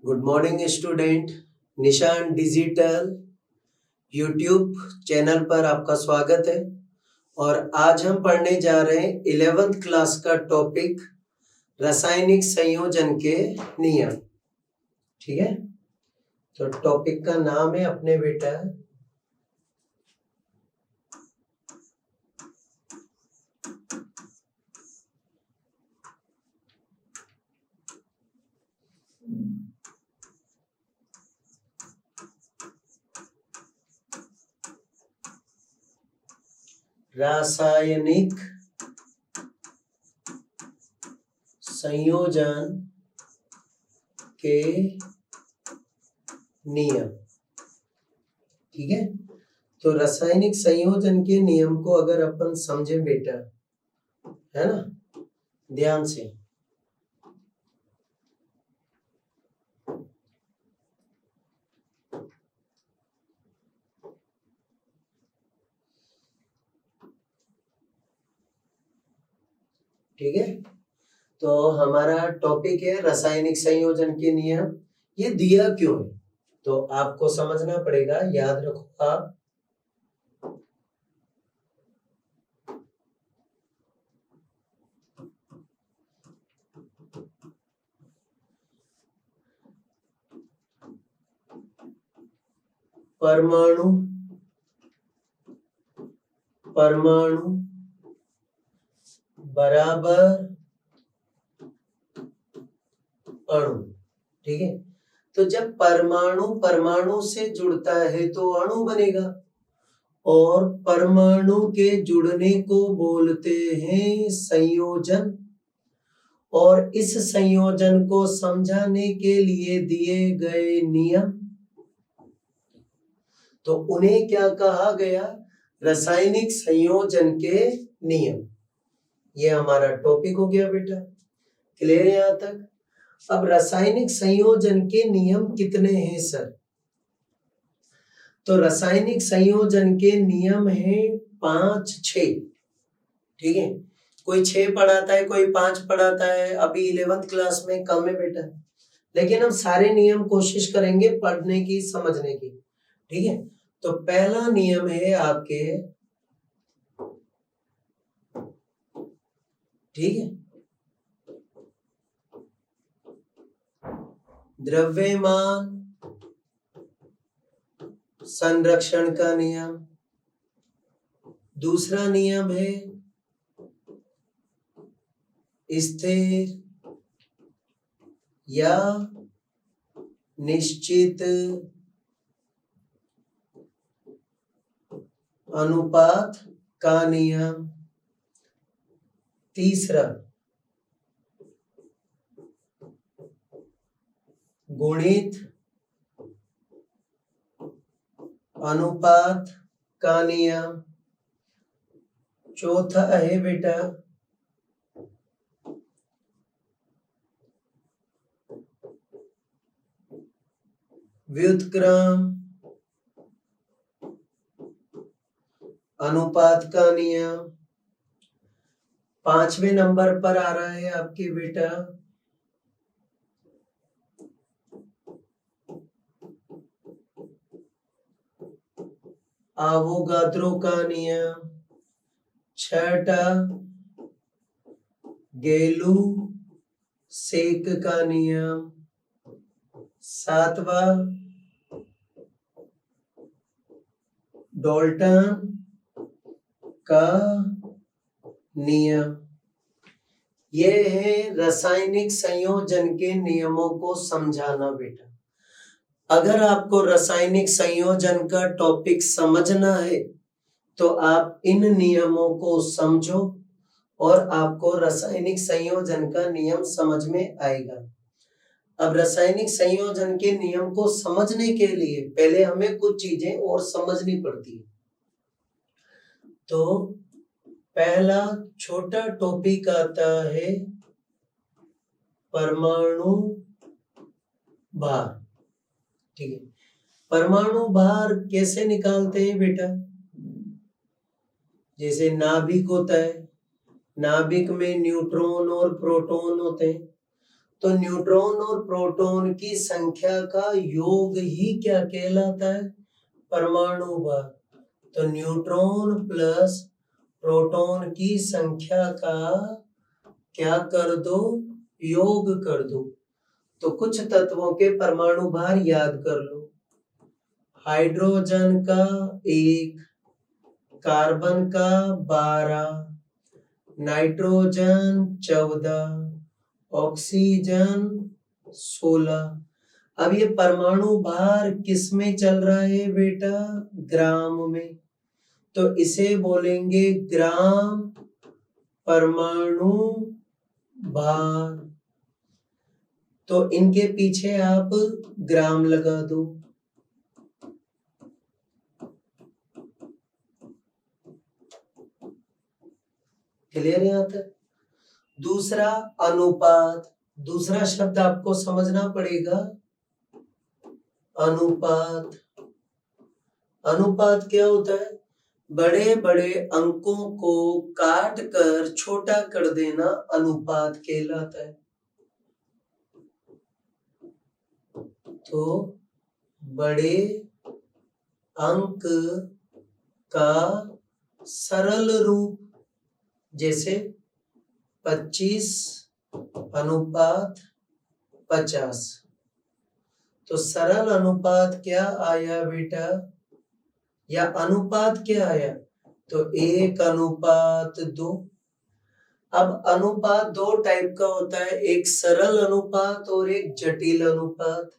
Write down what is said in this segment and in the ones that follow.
Good morning student. निशान digital YouTube channel पर आपका स्वागत है। और आज हम पढ़ने जा रहे हैं 11th क्लास का टॉपिक रासायनिक संयोजन के नियम। ठीक है, तो टॉपिक का नाम है अपने बेटा रासायनिक संयोजन के नियम। ठीक है, तो रासायनिक संयोजन के नियम को अगर अपन समझें बेटा, है ना, ध्यान से, ठीक है। तो हमारा टॉपिक है रासायनिक संयोजन के नियम। ये दिया क्यों है तो आपको समझना पड़ेगा, याद रखो आप। परमाणु परमाणु बराबर अणु। ठीक है, तो जब परमाणु परमाणु से जुड़ता है तो अणु बनेगा, और परमाणु के जुड़ने को बोलते हैं संयोजन। और इस संयोजन को समझाने के लिए दिए गए नियम, तो उन्हें क्या कहा गया? रासायनिक संयोजन के नियम। ये हमारा टॉपिक हो गया बेटा, क्लियर है यहां तक? अब रासायनिक संयोजन के नियम कितने हैं सर? तो रासायनिक संयोजन के नियम हैं 5-6। ठीक है, कोई 6 पढ़ाता है, कोई 5 पढ़ाता है। अभी 11th क्लास में कम है बेटा, लेकिन हम सारे नियम कोशिश करेंगे पढ़ने की, समझने की। ठीक है, तो पहला नियम है आपके, ठीक है, द्रव्यमान संरक्षण का नियम। दूसरा नियम है स्थिर या निश्चित अनुपात का नियम। तीसरा गुणित अनुपात का नियम। चौथा है बेटा व्युत्क्रम अनुपात का नियम। 5वें नंबर पर आ रहा है आपके बेटा आवोगाद्रो का नियम। छठा गैलू-सेक का नियम। सातवां डाल्टन का नियम। यह है रासायनिक संयोजन के नियमों को समझाना बेटा। अगर आपको रासायनिक संयोजन का टॉपिक समझना है तो आप इन नियमों को समझो और आपको रासायनिक संयोजन का नियम समझ में आएगा। अब रासायनिक संयोजन के नियम को समझने के लिए पहले हमें कुछ चीजें और समझनी पड़ती है। तो पहला छोटा टॉपिक आता है परमाणु भार। ठीक है, परमाणु भार कैसे निकालते हैं बेटा? जैसे नाभिक होता है, नाभिक में न्यूट्रॉन और प्रोटॉन होते हैं, तो न्यूट्रॉन और प्रोटॉन की संख्या का योग ही क्या कहलाता है? परमाणु भार। तो न्यूट्रॉन प्लस प्रोटॉन की संख्या का क्या कर दो? योग कर दो। तो कुछ तत्वों के परमाणु भार याद कर लो। हाइड्रोजन का 1, कार्बन का 12, नाइट्रोजन 14, ऑक्सीजन 16। अब ये परमाणु भार किस में चल रहा है बेटा? ग्राम में। तो इसे बोलेंगे ग्राम परमाणु भार। तो इनके पीछे आप ग्राम लगा दो। क्लियर है यहाँ तक? दूसरा अनुपात। दूसरा शब्द आपको समझना पड़ेगा, अनुपात। अनुपात क्या होता है? बड़े बड़े अंकों को काट कर छोटा कर देना अनुपात कहलाता है। तो बड़े अंक का सरल रूप, जैसे 25:50। तो सरल अनुपात क्या आया बेटा? या अनुपात क्या आया? तो 1:2। अब अनुपात 2 टाइप का होता है, एक सरल अनुपात और एक जटिल अनुपात।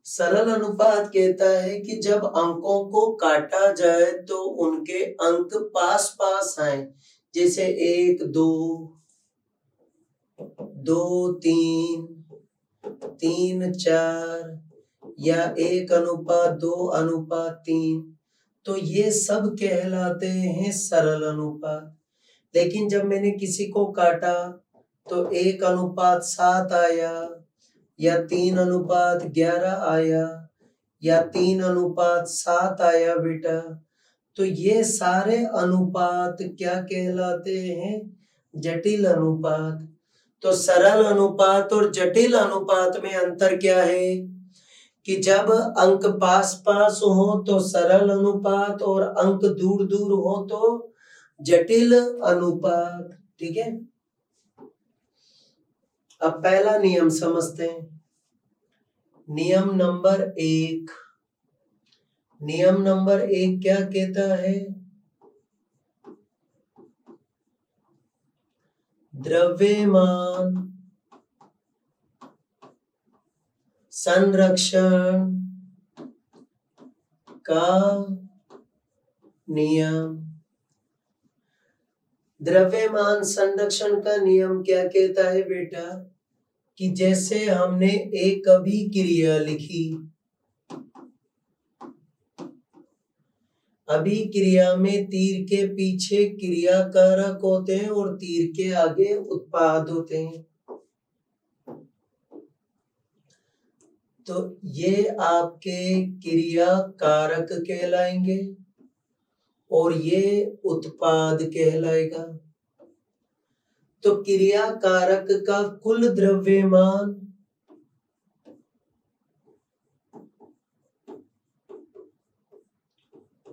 सरल अनुपात कहता है कि जब अंकों को काटा जाए तो उनके अंक पास पास आए, जैसे 1, 2, 2, 3, 3, 4 या 1:2:3। तो ये सब कहलाते हैं सरल अनुपात। लेकिन जब मैंने किसी को काटा तो 1:7 आया, या 3:11 आया, या 3:7 आया बेटा। तो ये सारे अनुपात क्या कहलाते हैं? जटिल अनुपात। तो सरल अनुपात और जटिल अनुपात में अंतर क्या है? कि जब अंक पास पास हो तो सरल अनुपात और अंक दूर दूर हो तो जटिल अनुपात। ठीक है, अब पहला नियम समझते हैं। नियम नंबर 1। नियम नंबर 1 क्या कहता है? द्रव्यमान संरक्षण का नियम। द्रव्यमान संरक्षण का नियम क्या कहता है बेटा? कि जैसे हमने एक अभिक्रिया लिखी, अभिक्रिया में तीर के पीछे क्रिया कारक होते हैं और तीर के आगे उत्पाद होते हैं। तो ये आपके क्रिया कारक कहलाएंगे और ये उत्पाद कहलाएगा। तो क्रिया कारक का कुल द्रव्यमान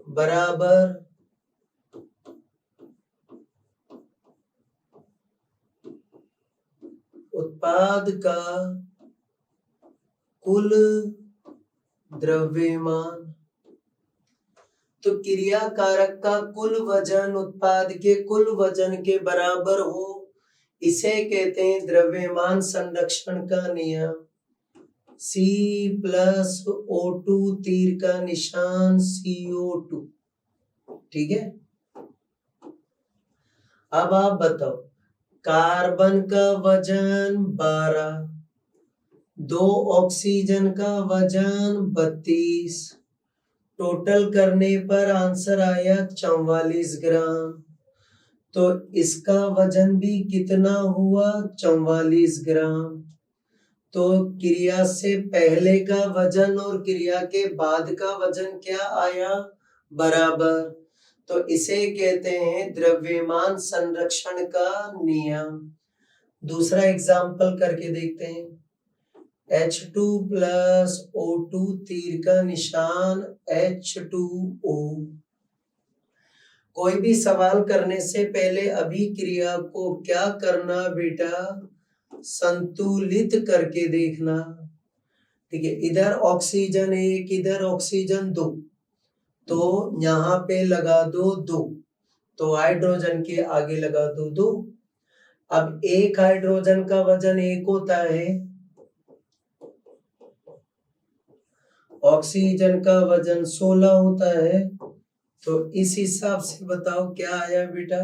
बराबर उत्पाद का कुल द्रव्यमान। तो क्रिया कारक का कुल वजन उत्पाद के कुल वजन के बराबर हो, इसे कहते हैं द्रव्यमान संरक्षण का नियम। C+O2 तीर का निशान CO2। ठीक है, अब आप बताओ, कार्बन का वजन 12, 2 ऑक्सीजन का वजन 32, टोटल करने पर आंसर आया 44 ग्राम। तो इसका वजन भी कितना हुआ? 44 ग्राम। तो क्रिया से पहले का वजन और क्रिया के बाद का वजन क्या आया, बराबर। तो इसे कहते हैं द्रव्यमान संरक्षण का नियम। दूसरा एग्जाम्पल करके देखते हैं। H2 प्लस O2 तीर का निशान H2O। कोई भी सवाल करने से पहले अभिक्रिया को क्या करना बेटा, संतुलित करके देखना। ठीक है, इधर ऑक्सीजन 1, इधर ऑक्सीजन 2, तो यहाँ पे लगा दो 2, तो हाइड्रोजन के आगे लगा दो 2। अब एक हाइड्रोजन का वजन 1 होता है, ऑक्सीजन का वजन 16 होता है। तो इस हिसाब से बताओ क्या आया बेटा,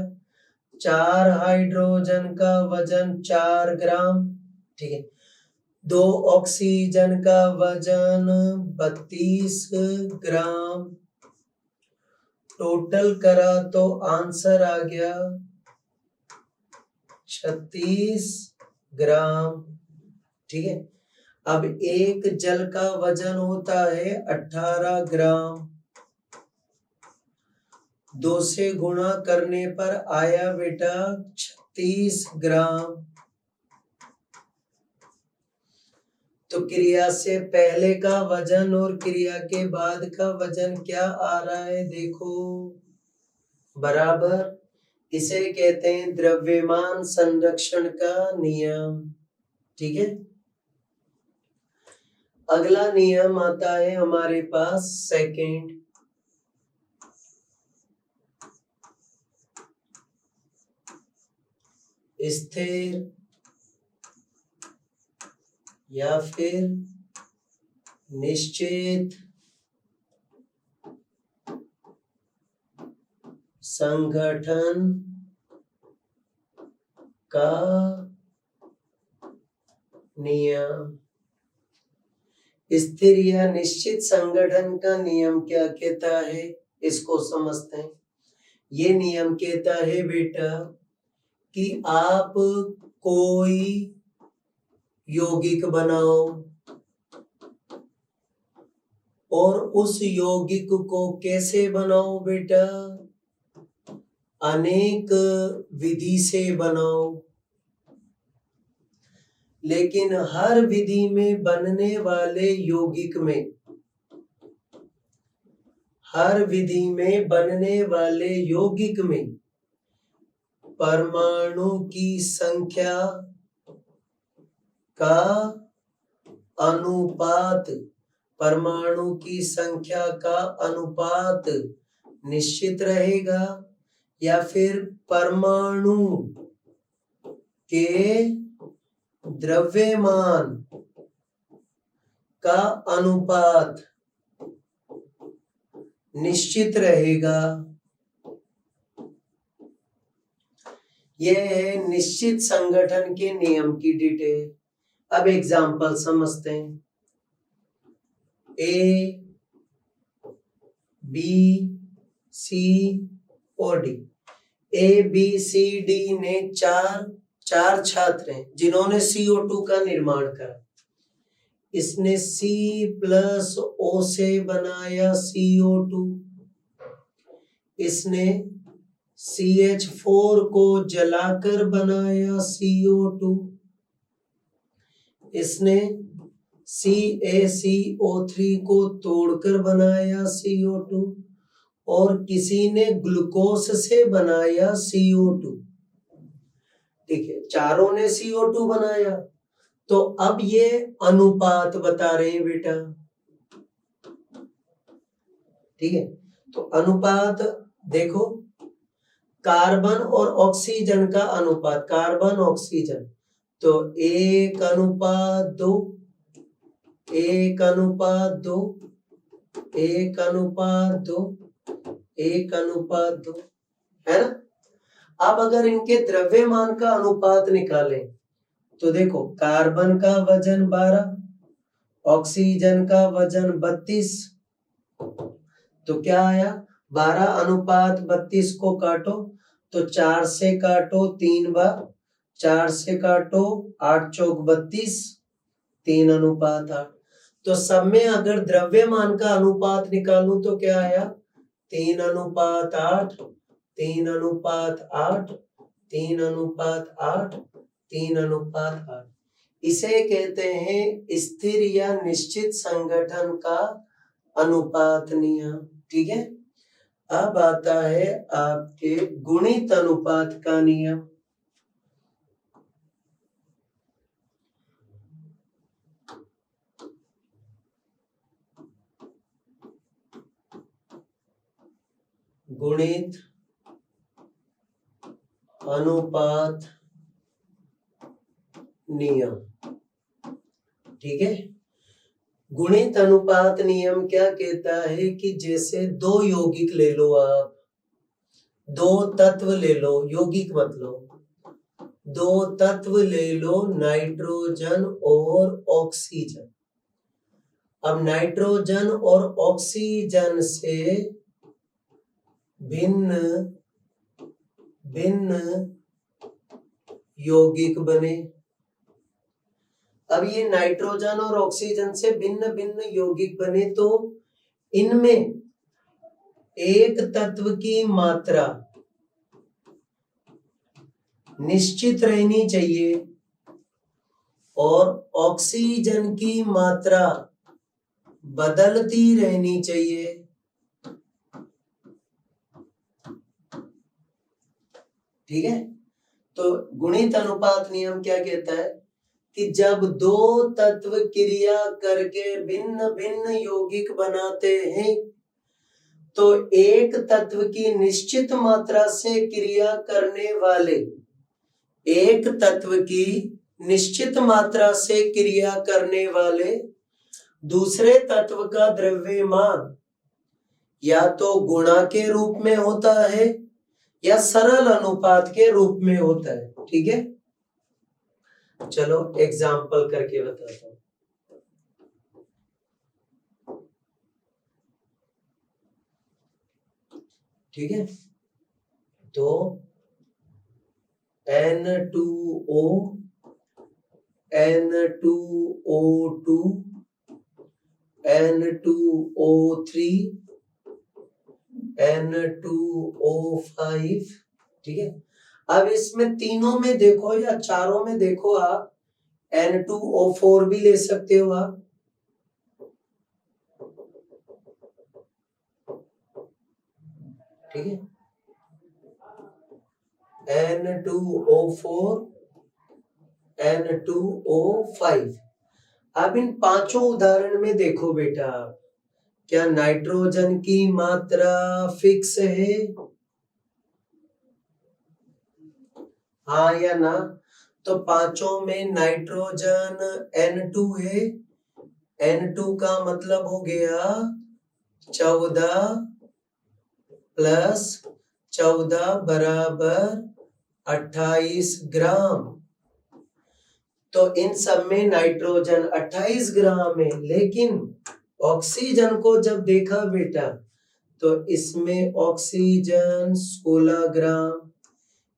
4 हाइड्रोजन का वजन 4 ग्राम। ठीक है, 2 ऑक्सीजन का वजन 32 ग्राम। टोटल करा तो आंसर आ गया 36 ग्राम। ठीक है, अब एक जल का वजन होता है 18 ग्राम। 2 से गुणा करने पर आया बेटा 36 ग्राम। तो क्रिया से पहले का वजन और क्रिया के बाद का वजन क्या आ रहा है, देखो, बराबर। इसे कहते हैं द्रव्यमान संरक्षण का नियम। ठीक है, अगला नियम आता है हमारे पास सेकंड। स्थिर या फिर निश्चित संगठन का नियम। स्थिर या निश्चित संगठन का नियम क्या कहता है, इसको समझते हैं। ये नियम कहता है बेटा कि आप कोई यौगिक बनाओ और उस यौगिक को कैसे बनाओ बेटा, अनेक विधि से बनाओ। लेकिन हर विधि में बनने वाले यौगिक में, हर विधि में बनने वाले यौगिक में परमाणु की संख्या का अनुपात, परमाणु की संख्या का अनुपात निश्चित रहेगा या फिर परमाणु के द्रव्यमान का अनुपात निश्चित रहेगा। यह है निश्चित संगठन के नियम की डिटेल। अब एग्जाम्पल समझते हैं। ए, बी, सी और डी। ए, बी, सी, डी ने चार छात्र हैं जिन्होंने CO2 का निर्माण करा। इसने C प्लस O से बनाया CO2। इसने CH4 को जलाकर बनाया CO2। इसने CaCO3 को तोड़कर बनाया CO2 और किसी ने ग्लूकोज से बनाया CO2। ठीक है, चारों ने CO2 बनाया। तो अब ये अनुपात बता रहे हैं बेटा। ठीक है, तो अनुपात देखो, कार्बन और ऑक्सीजन का अनुपात, कार्बन ऑक्सीजन, तो 1:2, 1:2, 1:2, 1:2, है ना। अब अगर इनके द्रव्यमान का अनुपात निकालें तो देखो, कार्बन का वजन 12, ऑक्सीजन का वजन 32, तो क्या आया, 12:32 को काटो तो 4 से काटो 3 बार, 4 से काटो 8 चौक 32, 3:8। तो सब में अगर द्रव्यमान का अनुपात निकालूं तो क्या आया? 3:8, 3:8, 3:8, 3:8। इसे कहते हैं स्थिर या निश्चित संगठन का अनुपात नियम। ठीक है, अब आता है आपके गुणित अनुपात का नियम। गुणित अनुपात नियम। ठीक है, गुणित अनुपात नियम क्या कहता है कि जैसे दो यौगिक ले लो, आप दो तत्व ले लो, यौगिक मतलब दो तत्व ले लो, नाइट्रोजन और ऑक्सीजन। अब नाइट्रोजन और ऑक्सीजन से भिन्न भिन्न यौगिक बने। अब ये नाइट्रोजन और ऑक्सीजन से भिन्न भिन्न यौगिक बने तो इनमें एक तत्व की मात्रा निश्चित रहनी चाहिए और ऑक्सीजन की मात्रा बदलती रहनी चाहिए। ठीक है, तो गुणित अनुपात नियम क्या कहता है कि जब दो तत्व क्रिया करके भिन्न भिन्न यौगिक बनाते हैं तो एक तत्व की निश्चित मात्रा से क्रिया करने वाले, एक तत्व की निश्चित मात्रा से क्रिया करने वाले दूसरे तत्व का द्रव्यमान या तो गुणा के रूप में होता है या सरल अनुपात के रूप में होता है। ठीक है, चलो एग्जाम्पल करके बताता हूं। ठीक है, तो N2O, N2O2, N2O3, N2O5। ठीक है, अब इसमें तीनों में देखो या चारों में देखो, आप N2O4 भी ले सकते हो आप। ठीक है, N2O4, N2O5। अब इन पांचों उदाहरण में देखो बेटा, क्या नाइट्रोजन की मात्रा फिक्स है? हाँ या ना? तो पांचों में नाइट्रोजन N2 है। N2 का मतलब हो गया 14 + 14 = 28 ग्राम। तो इन सब में नाइट्रोजन 28 ग्राम है, लेकिन ऑक्सीजन को जब देखा बेटा तो इसमें ऑक्सीजन 16 ग्राम,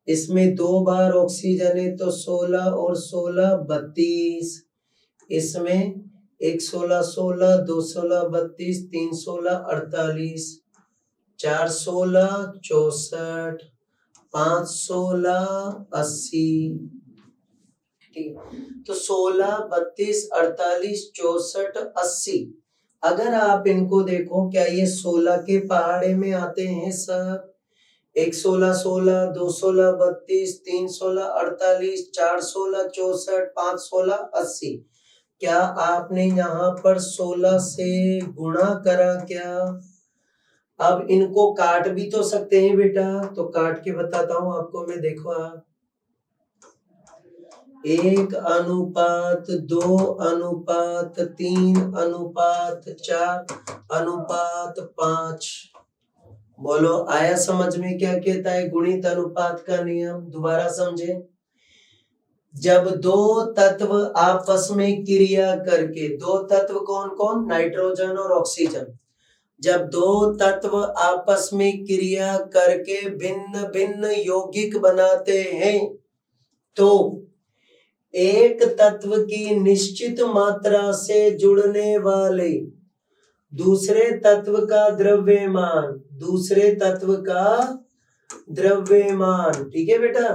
इसमें 2 बार ऑक्सीजन है तो 16 और 16 32, इसमें 1 16 16, 2 16 32, 3 16 48, 4 16 64, 5 16 80। ठीक है, तो 16 32 48 64 80, अगर आप इनको देखो क्या ये 16 के पहाड़े में आते हैं सब? 1 16 16, 2 16 32, 3 16 48, 4 16 64, 5 16 80। क्या आपने यहाँ पर 16 से गुणा करा क्या? अब इनको काट भी तो सकते हैं बेटा, तो काट के बताता हूं आपको मैं। देखो आप 1:3:4:5। बोलो आया समझ में क्या कहता है गुणित अनुपात का नियम? दोबारा समझे। जब दो तत्व आपस में क्रिया करके, दो तत्व कौन कौन? नाइट्रोजन और ऑक्सीजन। जब दो तत्व आपस में क्रिया करके भिन्न भिन्न यौगिक बनाते हैं तो एक तत्व की निश्चित मात्रा से जुड़ने वाले दूसरे तत्व का द्रव्यमान, दूसरे तत्व का द्रव्यमान, ठीक है बेटा,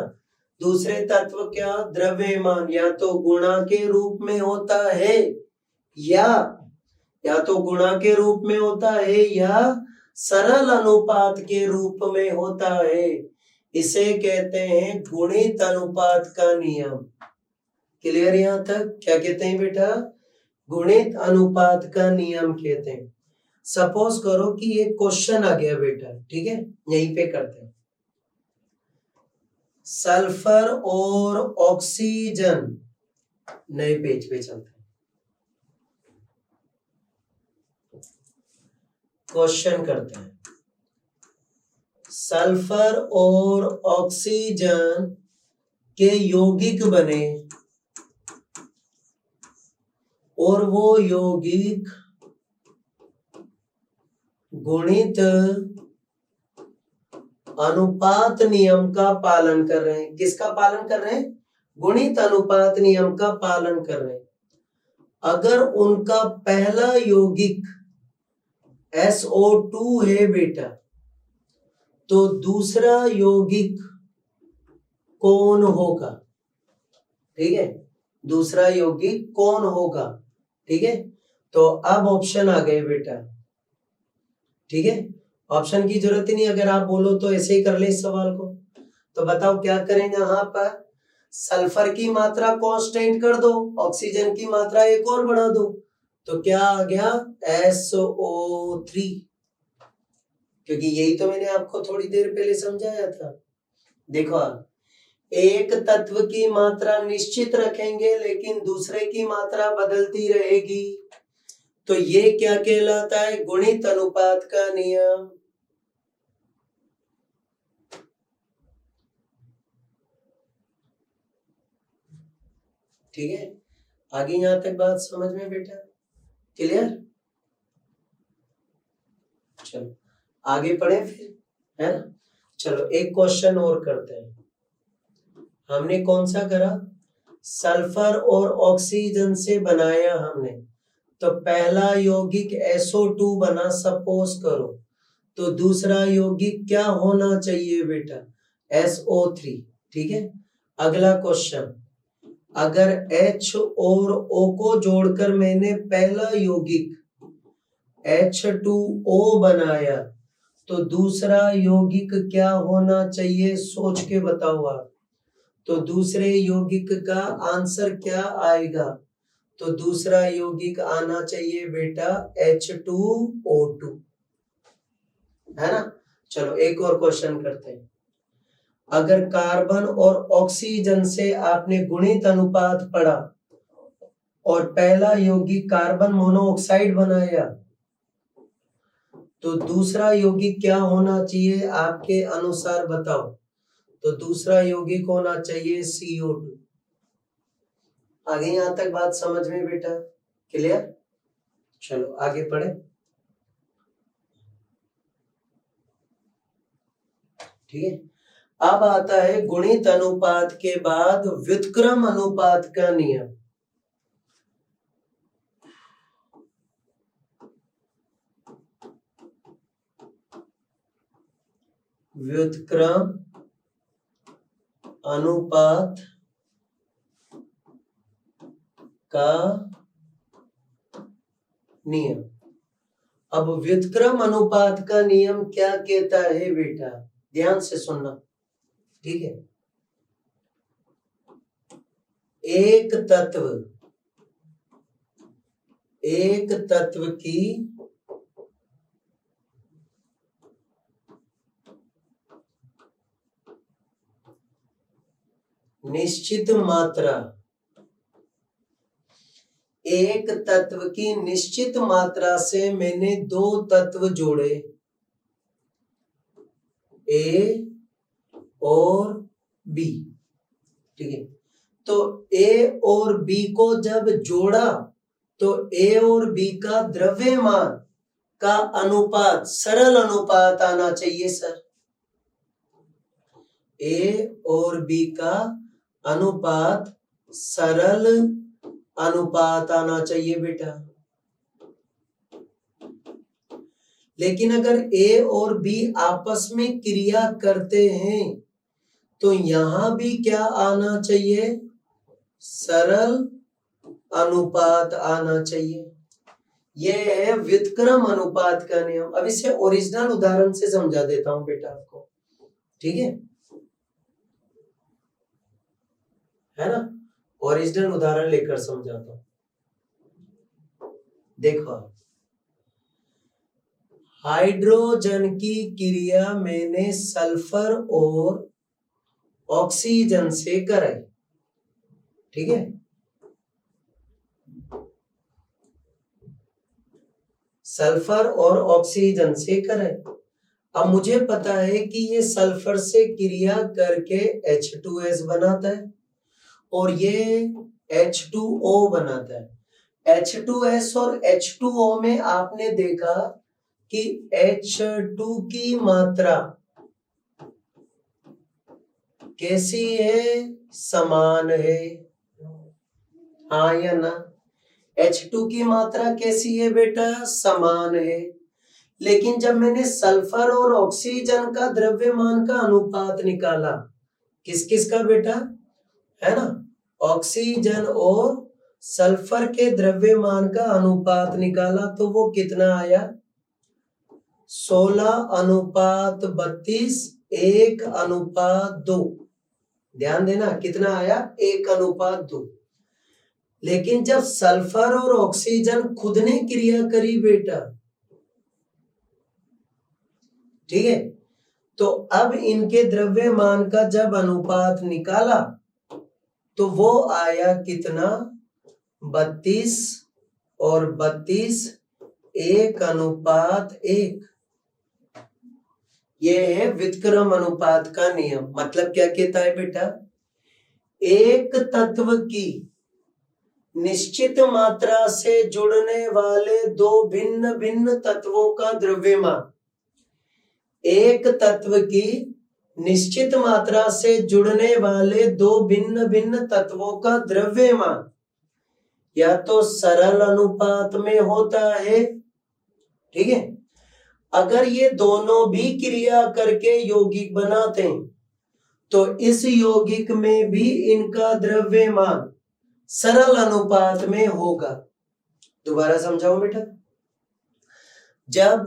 दूसरे तत्व का द्रव्यमान या तो गुणा के रूप में होता है या तो गुणा के रूप में होता है या सरल अनुपात के रूप में होता है। इसे कहते हैं गुणित अनुपात का नियम। क्लियर यहां तक? क्या कहते हैं बेटा? गुणित अनुपात का नियम कहते हैं। सपोज करो कि एक क्वेश्चन आ गया बेटा, ठीक है, यहीं पे करते हैं। सल्फर और ऑक्सीजन, नए पेज पे चलते हैं। क्वेश्चन करते हैं, सल्फर और ऑक्सीजन के यौगिक बने और वो यौगिक गुणित अनुपात नियम का पालन कर रहे हैं। किसका पालन कर रहे हैं? गुणित अनुपात नियम का पालन कर रहे हैं। अगर उनका पहला यौगिक SO2 है बेटा, तो दूसरा यौगिक कौन होगा? ठीक है, दूसरा यौगिक कौन होगा? ठीक है, तो अब ऑप्शन आ गए बेटा, ठीक है, ऑप्शन की जरूरत ही नहीं, अगर आप बोलो तो ऐसे ही कर ले इस सवाल को। तो बताओ क्या करेंगे? यहाँ पर सल्फर की मात्रा कांस्टेंट कर दो, ऑक्सीजन की मात्रा एक और बढ़ा दो, तो क्या आ गया? SO3, क्योंकि यही तो मैंने आपको थोड़ी देर पहले समझाया था। देखो, एक तत्व की मात्रा निश्चित रखेंगे लेकिन दूसरे की मात्रा बदलती रहेगी, तो ये क्या कहलाता है? गुणित अनुपात का नियम। ठीक है, आगे यहां तक बात समझ में बेटा? क्लियर? चलो आगे पढ़े फिर, है ना? चलो एक क्वेश्चन और करते हैं। हमने कौन सा करा? सल्फर और ऑक्सीजन से बनाया हमने, तो पहला यौगिक SO2 बना सपोज करो, तो दूसरा यौगिक क्या होना चाहिए बेटा? SO3, ठीक है। अगला क्वेश्चन, अगर H और O को जोड़कर मैंने पहला यौगिक H2O बनाया, तो दूसरा यौगिक क्या होना चाहिए? सोच के बताओ आप। तो दूसरे यौगिक का आंसर क्या आएगा? तो दूसरा यौगिक आना चाहिए बेटा H2O2, है ना? चलो एक और क्वेश्चन करते हैं। अगर कार्बन और ऑक्सीजन से आपने गुणित अनुपात पढ़ा और पहला यौगिक कार्बन मोनोऑक्साइड बनाया, तो दूसरा यौगिक क्या होना चाहिए आपके अनुसार? बताओ। तो दूसरा यौगिक होना चाहिए CO2। आगे यहां तक बात समझ में बेटा? क्लियर? चलो आगे पढ़े। ठीक है, अब आता है गुणित अनुपात के बाद व्युत्क्रम अनुपात का नियम। व्युत्क्रम अनुपात का नियम। अब व्युत्क्रम अनुपात का नियम क्या कहता है बेटा? ध्यान से सुनना, ठीक है। एक तत्व की निश्चित मात्रा, एक तत्व की निश्चित मात्रा से मैंने दो तत्व जोड़े, A और B, ठीक है। तो A और B को जब जोड़ा तो A और B का द्रव्यमान का अनुपात सरल अनुपात आना चाहिए सर। A और B का अनुपात सरल अनुपात आना चाहिए बेटा। लेकिन अगर ए और बी आपस में क्रिया करते हैं तो यहां भी क्या आना चाहिए? सरल अनुपात आना चाहिए। यह है व्युत्क्रम अनुपात का नियम। अब इसे ओरिजिनल उदाहरण से समझा देता हूं बेटा आपको, ठीक है ना? ओरिजिनल उदाहरण लेकर समझाता हूं। देखो, हाइड्रोजन की क्रिया मैंने सल्फर और ऑक्सीजन से कराई, ठीक है? सल्फर और ऑक्सीजन से कराई। अब मुझे पता है कि ये सल्फर से क्रिया करके H2S बनाता है और ये H2O बनाता है। H2S और H2O में आपने देखा कि H2 की मात्रा कैसी है? समान है, हाँ या ना? H2 की मात्रा कैसी है बेटा? समान है। लेकिन जब मैंने सल्फर और ऑक्सीजन का द्रव्यमान का अनुपात निकाला, किस किस का बेटा, है ना? ऑक्सीजन और सल्फर के द्रव्यमान का अनुपात निकाला तो वो कितना आया? 16:32, 1:2। ध्यान देना, कितना आया? 1:2। लेकिन जब सल्फर और ऑक्सीजन खुद ने क्रिया करी बेटा, ठीक है, तो अब इनके द्रव्यमान का जब अनुपात निकाला तो वो आया कितना? 32 और 32, 1:1। यह है व्युत्क्रम अनुपात का नियम। मतलब क्या कहता है बेटा? एक तत्व की निश्चित मात्रा से जुड़ने वाले दो भिन्न भिन्न तत्वों का द्रव्यमान, एक तत्व की निश्चित मात्रा से जुड़ने वाले दो भिन्न भिन्न तत्वों का द्रव्यमान या तो सरल अनुपात में होता है, ठीक है? अगर ये दोनों भी क्रिया करके यौगिक बनाते हैं तो इस यौगिक में भी इनका द्रव्यमान सरल अनुपात में होगा। दोबारा समझाऊं बेटा? जब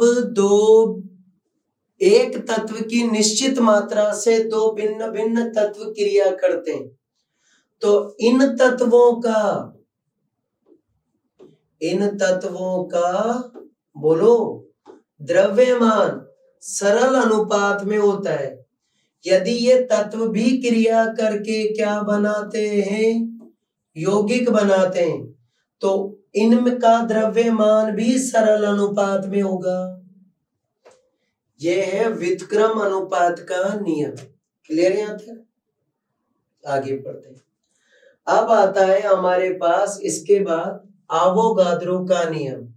एक तत्व की निश्चित मात्रा से दो भिन्न भिन्न तत्व क्रिया करते हैं तो इन तत्वों का बोलो द्रव्यमान सरल अनुपात में होता है। यदि ये तत्व भी क्रिया करके क्या बनाते हैं? यौगिक बनाते हैं, तो इनका द्रव्यमान भी सरल अनुपात में होगा। यह है व्युत्क्रम अनुपात का नियम। क्लियर है यहां तक? आगे बढ़ते हैं। अब आता है हमारे पास इसके बाद आवोगाद्रो का नियम।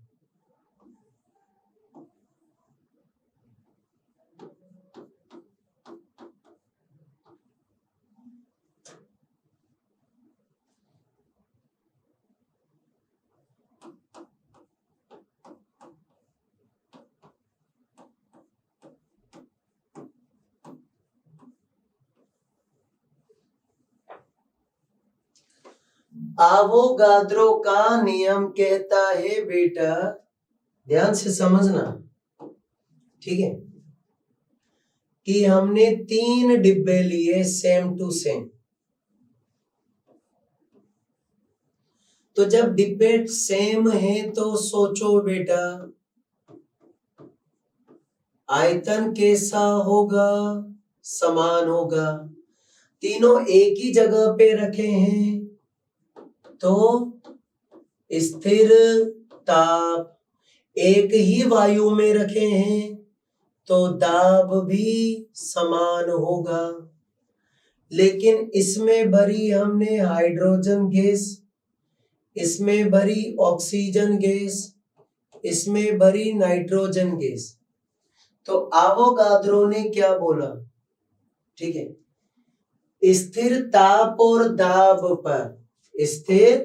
आवोगाद्रो का नियम कहता है बेटा, ध्यान से समझना, ठीक है, कि हमने 3 डिब्बे लिए सेम टू सेम। तो जब डिब्बे सेम हैं तो सोचो बेटा आयतन कैसा होगा? समान होगा। तीनों एक ही जगह पे रखे हैं तो स्थिर ताप, एक ही वायु में रखे हैं तो दाब भी समान होगा। लेकिन इसमें भरी हमने हाइड्रोजन गैस, इसमें भरी ऑक्सीजन गैस, इसमें भरी नाइट्रोजन गैस। तो आवोगाद्रो ने क्या बोला? ठीक है, स्थिर ताप और दाब पर स्थिर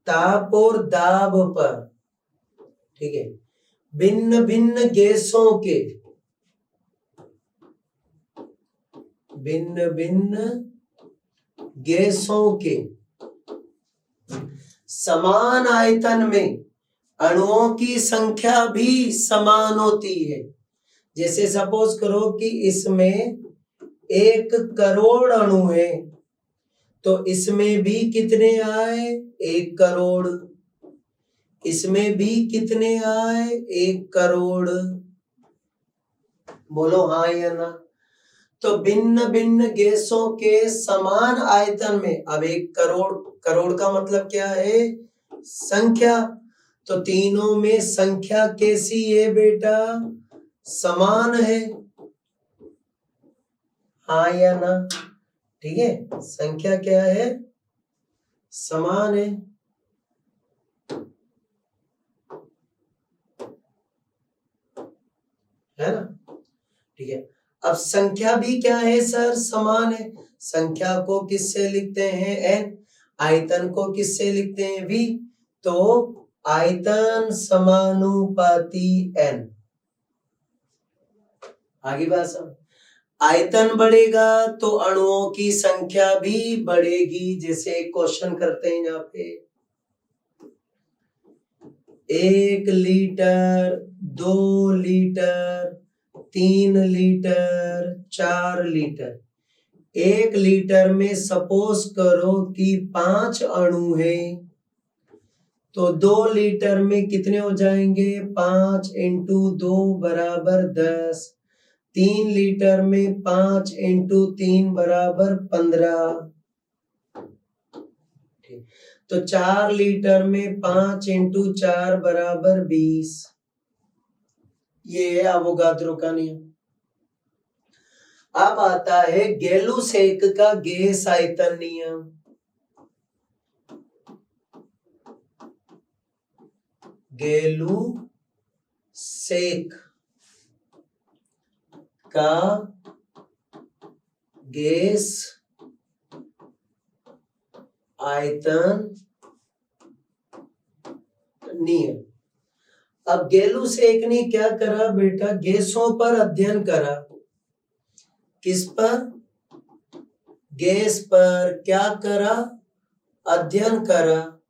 ताप और दाब पर, ठीक है, भिन्न भिन्न गैसों के समान आयतन में अणुओं की संख्या भी समान होती है। जैसे सपोज करो कि इसमें 1 करोड़ अणु है, तो इसमें भी कितने आए? 1 करोड़। इसमें भी कितने आए? 1 करोड़। बोलो हाँ या ना। तो भिन्न भिन्न गैसों के समान आयतन में, अब 1 करोड़, करोड़ का मतलब क्या है? संख्या। तो तीनों में संख्या कैसी है बेटा? समान है, हाँ या ना? ठीक है, संख्या क्या है? समान है ना? ठीक है, अब संख्या भी क्या है सर? समान है। संख्या को किससे लिखते हैं? n। आयतन को किससे लिखते हैं? v। तो आयतन समानुपाती n। आगे बात समझ। आयतन बढ़ेगा तो अणुओं की संख्या भी बढ़ेगी। जैसे क्वेश्चन करते हैं यहाँ पे, 1 litre, 2 litre, 3 litre, 4 litre. 1 litre में सपोज करो कि 5 अणु है, तो 2 लीटर में कितने हो जाएंगे? 5 × 2 = 10। 3 लीटर में 5 × 3 = 15। तो 4 लीटर में 5 × 4 = 20। ये है अवोगाद्रो का नियम। अब आता है गैलुसेक का गैस आयतन नियम। गैलुसेक का गैस आयतन नियम। अब गैलुसेक ने क्या करा बेटा? गैसों पर अध्ययन करा। किस पर? गैस पर क्या करा? अध्ययन करा।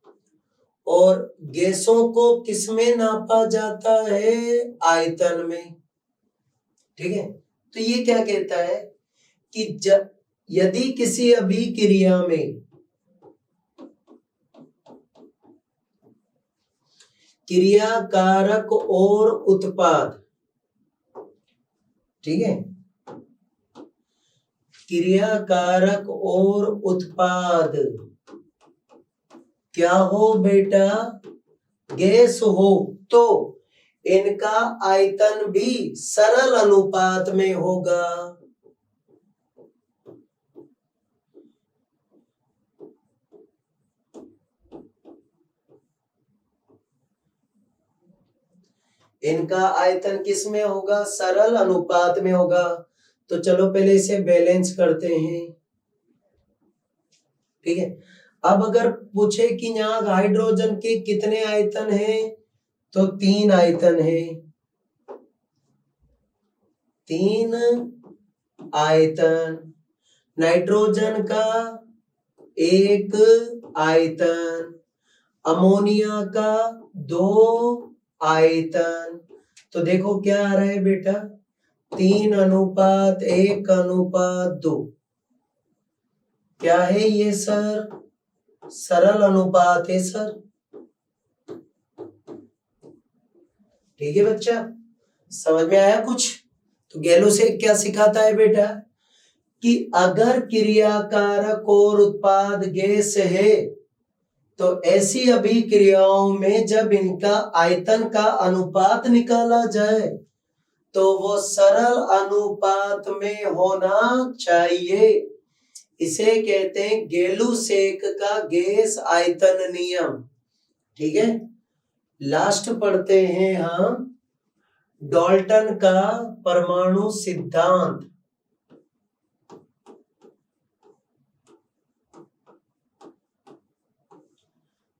और गैसों को किसमें नापा जाता है? आयतन में। ठीक है, तो ये क्या कहता है कि यदि किसी अभिक्रिया में क्रियाकारक और उत्पाद, ठीक है, क्रियाकारक और उत्पाद क्या हो बेटा? गैस हो, तो इनका आयतन भी सरल अनुपात में होगा। इनका आयतन किस में होगा? सरल अनुपात में होगा। तो चलो पहले इसे बैलेंस करते हैं। ठीक है, अब अगर पूछे कि यहाँ हाइड्रोजन के कितने आयतन हैं, तो 3 आयतन है। 3 आयतन। नाइट्रोजन का 1 आयतन। अमोनिया का 2 आयतन। तो देखो क्या आ रहा है बेटा? 3:1:2। क्या है ये सर? सरल अनुपात है सर। ठीक है बच्चा, समझ में आया कुछ? तो गैलुसेक क्या सिखाता है बेटा? कि अगर क्रियाकारक और उत्पाद गैस है, तो ऐसी अभिक्रियाओं में जब इनका आयतन का अनुपात निकाला जाए, तो वो सरल अनुपात में होना चाहिए। इसे कहते हैं गैलुसेक का गैस आयतन नियम। ठीक है, लास्ट पढ़ते हैं हम डाल्टन का परमाणु सिद्धांत।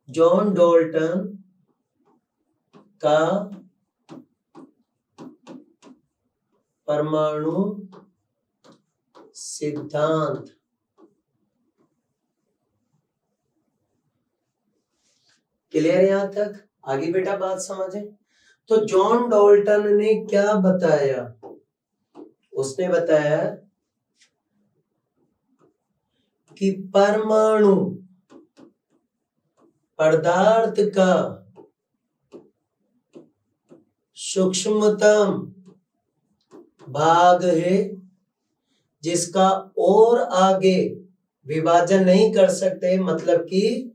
जॉन डाल्टन का परमाणु सिद्धांत। क्लियर यहां तक? आगे बेटा बात समझे। तो जॉन डाल्टन ने क्या बताया? उसने बताया कि परमाणु पदार्थ का सूक्ष्मतम भाग है, जिसका और आगे विभाजन नहीं कर सकते, मतलब कि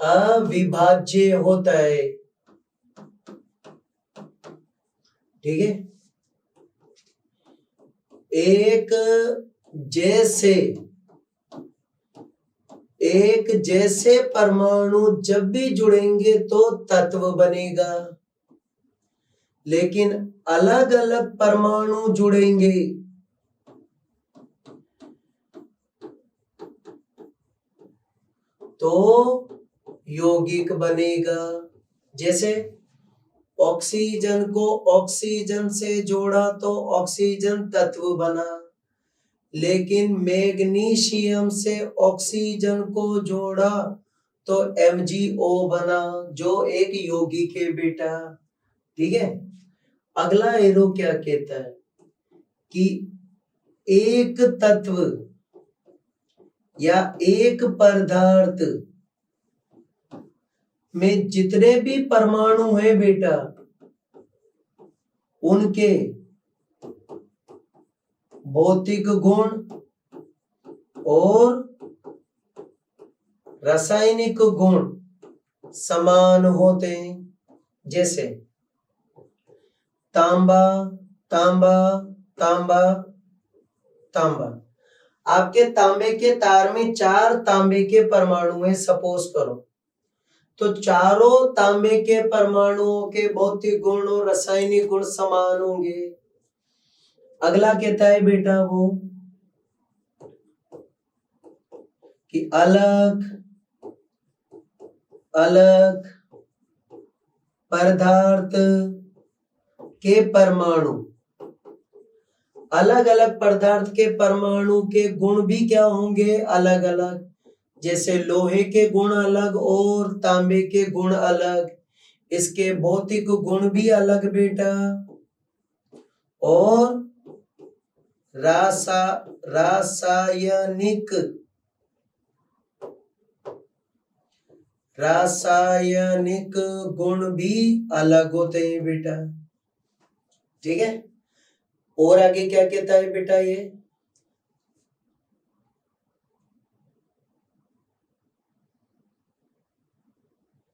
अविभाज्य होता है। ठीक है। एक जैसे परमाणु जब भी जुड़ेंगे तो तत्व बनेगा, लेकिन अलग अलग परमाणु जुड़ेंगे तो यौगिक बनेगा। जैसे ऑक्सीजन को ऑक्सीजन से जोड़ा तो ऑक्सीजन तत्व बना, लेकिन मैग्नीशियम से ऑक्सीजन को जोड़ा तो MgO बना, जो एक यौगिक है बेटा। ठीक है। अगला एरो क्या कहता है कि एक तत्व या एक पदार्थ में जितने भी परमाणु हैं बेटा, उनके भौतिक गुण और रासायनिक गुण समान होते हैं। जैसे तांबा तांबा तांबा तांबा। आपके तांबे के तार में 4 तांबे के परमाणु हैं, सपोज करो, तो चारों तांबे के परमाणुओं के भौतिक गुण और रासायनिक गुण समान होंगे। अगला कहता है बेटा वो कि अलग अलग पदार्थ के परमाणु, अलग अलग पदार्थ के परमाणु के गुण भी क्या होंगे? अलग अलग। जैसे लोहे के गुण अलग और तांबे के गुण अलग, इसके भौतिक गुण भी अलग बेटा। और रासायनिक गुण भी अलग होते हैं बेटा। ठीक है। और आगे क्या कहता है बेटा ये?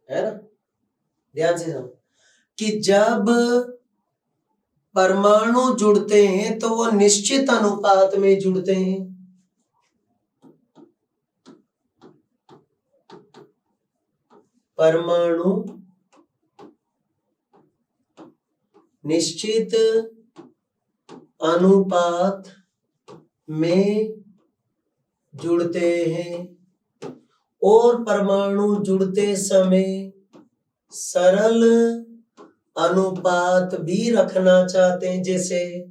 है ना, ध्यान से सुनो कि जब परमाणु जुड़ते हैं तो वो निश्चित अनुपात में जुड़ते हैं। परमाणु निश्चित अनुपात में जुड़ते हैं और परमाणु जुड़ते समय सरल अनुपात भी रखना चाहते हैं। जैसे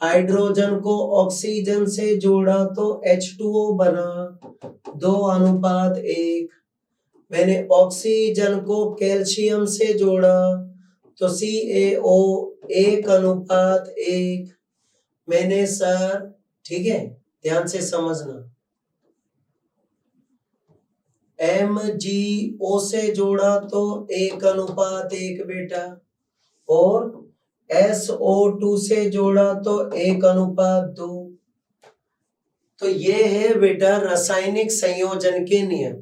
हाइड्रोजन को ऑक्सीजन से जोड़ा तो H2O बना 2:1। मैंने ऑक्सीजन को कैल्शियम से जोड़ा तो CaO 1:1। मैंने सर, ठीक है, ध्यान से समझना, MgO से जोड़ा तो 1:1 बेटा, और SO2 से जोड़ा तो 1:2। तो ये है बेटा रासायनिक संयोजन के नियम।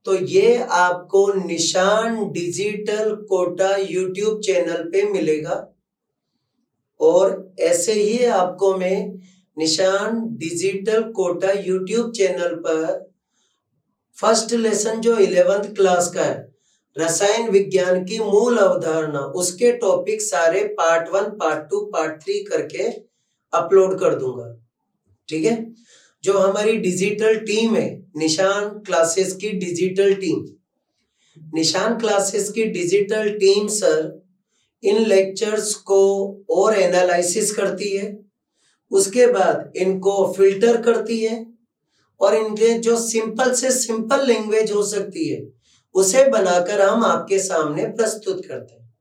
तो ये आपको निशान डिजिटल कोटा YouTube चैनल पे मिलेगा, और ऐसे ही आपको मैं निशान डिजिटल कोटा YouTube चैनल पर फर्स्ट लेसन जो 11th क्लास का है, रसायन विज्ञान की मूल अवधारणा, उसके टॉपिक सारे पार्ट 1, पार्ट 2, पार्ट 3 करके अपलोड कर दूंगा। ठीक है। जो हमारी डिजिटल टीम है, निशान क्लासेस की डिजिटल टीम, निशान क्लासेस की डिजिटल टीम सर इन लेक्चर्स को और एनालिसिस करती है, उसके बाद इनको फिल्टर करती है और इनके जो सिंपल से सिंपल लैंग्वेज हो सकती है उसे बनाकर हम आपके सामने प्रस्तुत करते हैं।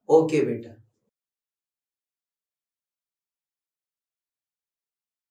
ओके बेटा।